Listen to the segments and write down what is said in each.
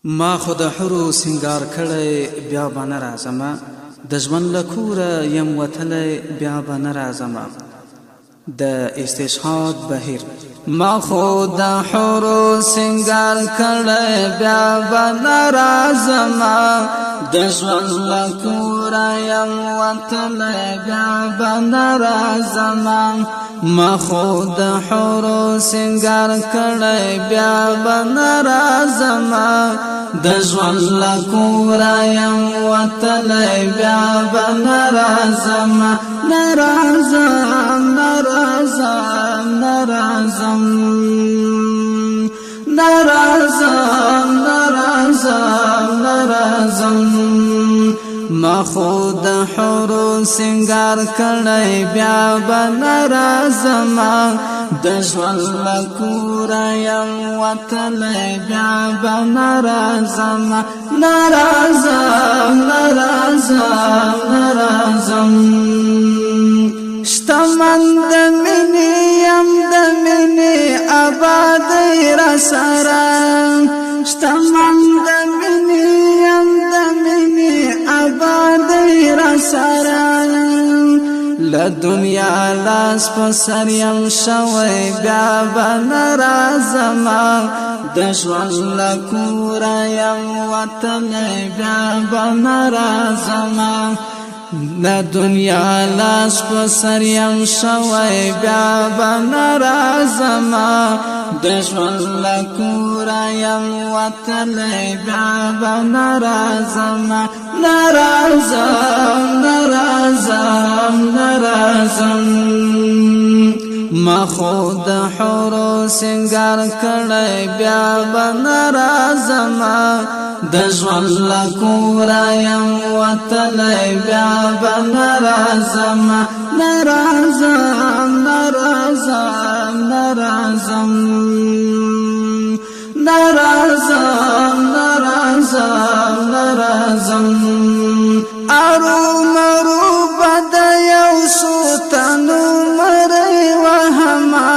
ما خود حرو سنگار کړی بیا به نه راځمه د ژوند له کوره یم وتلی بیا به نه راځمه د استشهاد بهیر ما خود حرو سنگار کړی بیا به نه راځمه د ژوند له کوره یم وتلی بیا به نه راځمه ما خود حرو سنگار کړی بیا به نه راځمه د ژوند له کوره یم وتلی بیا به نه راځمه نه راځم نه راځم نه راځم نه راځم نه راځم نه راځم ما خود حرو سنگار کړی بیا به نه راځمه د ژوند له کوره یم وتلی بیا به نه راځمه نه راځم نه راځم نه راځم شتمن د مینې یم د مینې آبادۍ راسره شتمن د مینې یم د مینې آبادۍ راسره له دنیا لاس په سر یم شوی بیا به نه راځمه د ژوند له کوره یم وتلی بیا به نه راځمه د دنیا لاس په سر یم شوی بیا به نه راځمه د ژوند له کوره یم وتلی بیا به نه راځمه نه راځم نه راځم نه راځم ما خود حرو سنگار کړی بیا به نه راځمه د ژوند له کوره یم وتلی بیا به نه راځمه نه راځم نه راځم نه راځم نه راځم نه راځم نه راځم ارومرو به د یو څو تنو مرۍ وهمه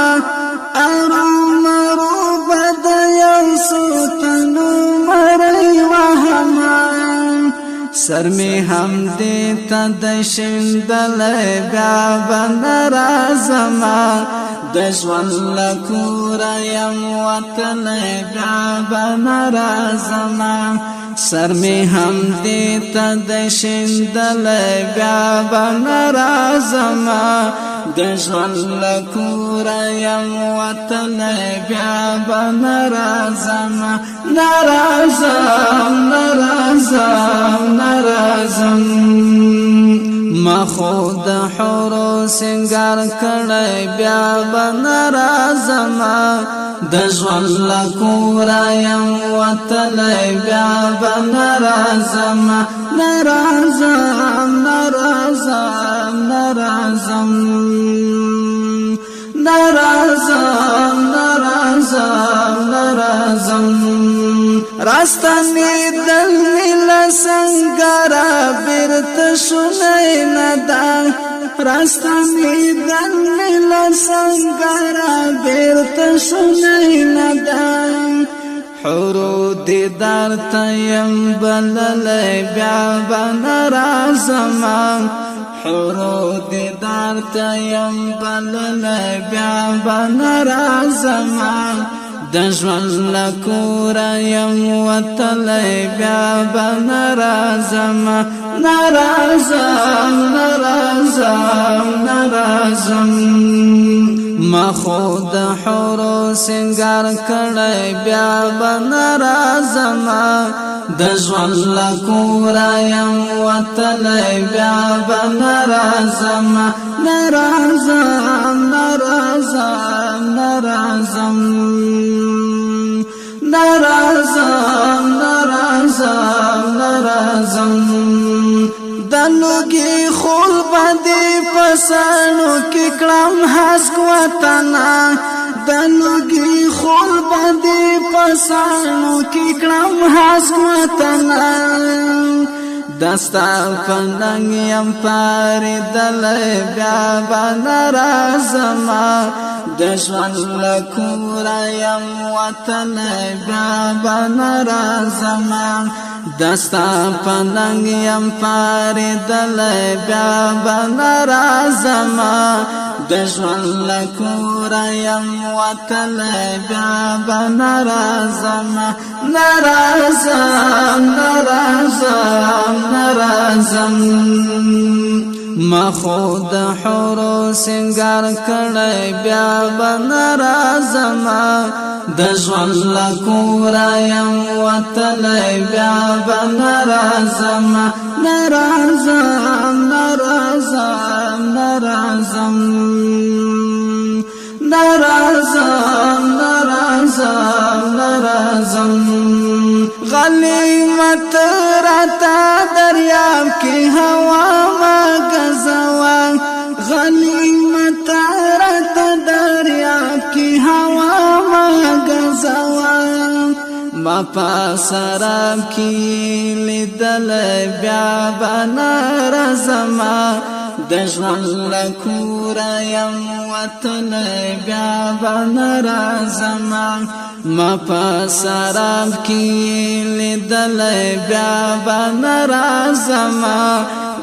ارومرو به د یو څو تنو مرۍ وهمه سر می هم دې ته د شیندلی بیا به نه راځمه د ژوند له کوره یم وتلی بیا به نه راځمه سر می هم دې ته د شیندلی بیا به نه راځمه د ژوند له کوره یم وتلی بیا به نه راځمه نه راځم نه راځم نه راځم ما خود حرو سنگار کړی بیا به نه راځمه د ژوند له کوره یم وتلی بیا به نه راځمه نه راځم نه راځم نه راځم نه راځم نه راځم نه راځم راستنېدل مې له سنګره بیرته شونی نه ده راستنېدل مې له سنګره بیرته شونی نه ده حرو دیدار ته یم بللی بیا به نه راځمه حرو دیدار ته یم بللی بیا به نه راځمه د ژوند له کوره یم وتلی بیا به نه راځمه نه راځم نه راځم نه راځم ما خود حرو سنگار کړی بیا به نه راځمه د ژوند له کوره یم وتلی بیا به نه راځمه نه راځم نه راځم نه راځم نه راځم نه راځم نه راځم د لوګي خول باندې پسانو کې کړم هسک وطنه د لوګي خول باندې پسانو کې کړم هسک وطنه دستا پننګ یم پاریدلی بیا به نه راځمه د ژوند له کوره یم وتلی بیا به نه راځمه دستا په ننګ یم پارېدلی بیا به نه راځمه د ژوند له کوره یم وتلی بیا به نه راځمه نه راځم نه راځم نه راځم ما خو د حورو سنگار کړی بیا به نه راځمه د ژوند له کوره یم وتلی بیا به نه راځمه نه راځم نه راځم نه راځم نه راځم نه راځم نه راځم غلیمت راته دریاب کې هوا ما ګزوا غلیمت راته دریاب کې هوا ما ګزوا ما په سراب کې لیدلی بیا به نه راځمه د ژوند له کوره یم وتلی بیا به نه راځمه ما په سراب کې لیدلی بیا به نه راځمه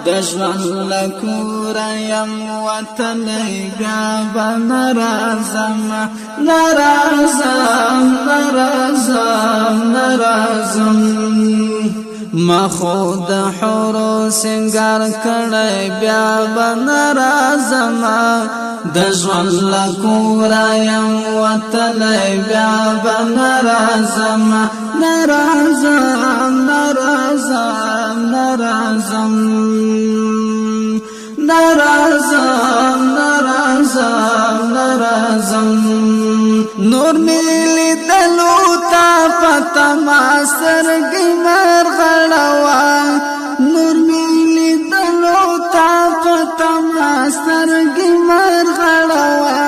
د ژوند له کوره یم وتلی بیا به نه راځمه نه راځم نه راځم نه راځم ما خو د حورو سنگار کړی بیا به نه راځمه د ژوند له کوره یم وتلی بیا به نه راځمه نه راځم نه راځم نه راځم نه راځم نه راځم نه راځم نور مې لیدلو تا په تما سترګې مرغړوه نور مې لیدلو تا په تما سترګې مرغړوه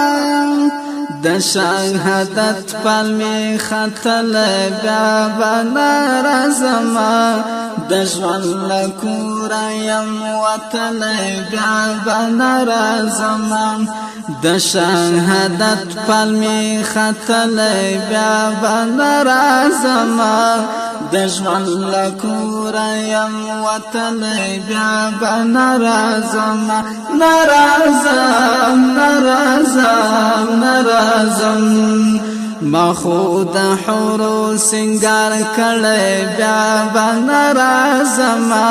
د شهادت پل می ختلی بیا به نه راځمه د ژوند له کوره یم وتلی بیا به نه راځمه د شهادت پل می ختلی بیا به نه راځمه د ژوند له کوره یم وتلی بیا به نه راځمه نه راځم نه راځم نه راځم ما خو د حورو سنگار کړی بیا به نه راځمه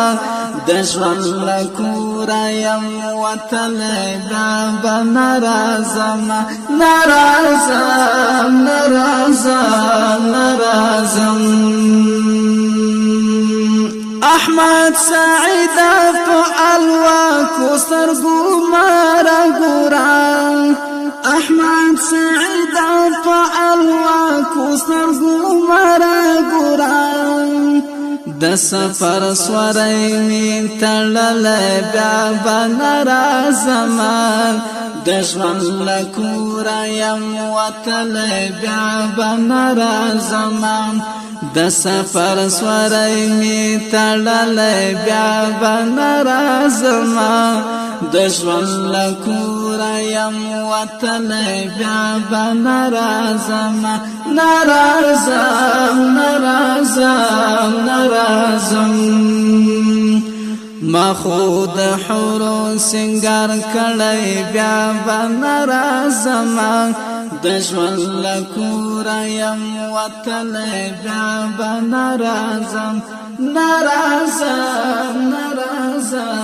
د ژوند له کوره یم وتلی بیا به نه راځمه نه راځم نه راځم نه راځم احمد سعید په الواکو سترګو ماره ګورم احمد سعید په الواکو سترګو ماره ګورم د سفر سوری می تړلی بیا به نه راځمه د ژوند له کوره یم وتلی بیا به نه راځمه د سفر سوری می تړلی بیا به نه راځمه د ژوند له کوره یم وتلی بیا به نه راځمه نه راځم نه راځم نه راځم ما خو د حورو سنگار کړی بیا به نه راځمه د ژوند له کوره یم وتلی بیا به نه راځم نه راځم نه راځم